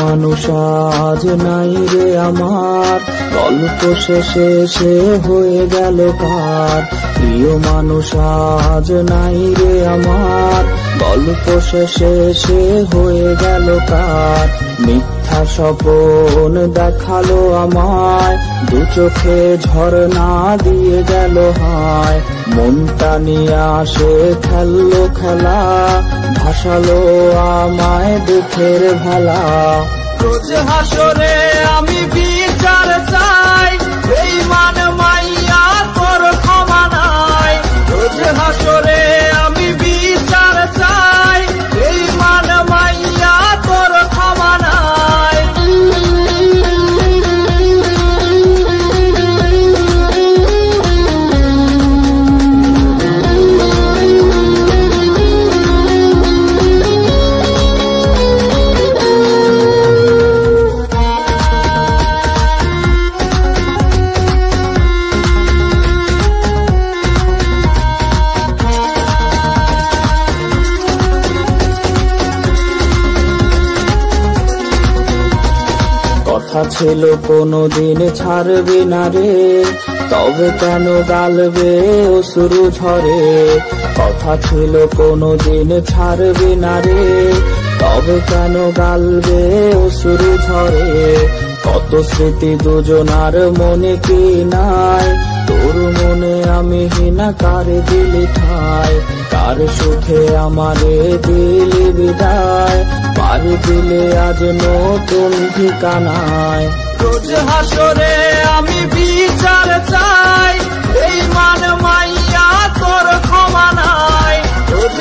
মানুষ আজ নাই রে আমার, গল্প শেষে সে হয়ে গেল কার। প্রিয় মানুষ আজ নাই রে আমার, গল্প শেষে সে হয়ে গেল কার। মিথ্যা স্বপ্ন দেখালো আমায়, দু চোখে ঝরনা দিয়ে গেল হায়। মনটা নিয়ে আসে খেললো খেলা, ভাসালো আমায় দুঃখের ভেলা। রোজ হাসরে আমি বিচার চাই, বেঈমান মাইয়া তোর ক্ষমা নাই। রোজ হাসরে আমি বিচার চাই, বেঈমান মাইয়া তোর ক্ষমা নাই। কথা ছিল কোনদিন ছাড়বে না রে, তবে কেন গালবে অশ্রু ঝরে। কথা ছিল কোনদিন ছাড়বে না রে, তবে কেন গালবে অশ্রু ঝরে। কত স্মৃতি দুজনার মনে কি নাই, তোর মনে আমি হিনা কারে দিলি ঠাই। কার সুখে আমারে দিলি বিদায়, পারি দিলে আজ নতুন ঠিকানায়। রোজ হাসরে আমি বিচার চাই, বেঈমান মাইয়া তোর ক্ষমা নাই। রোজ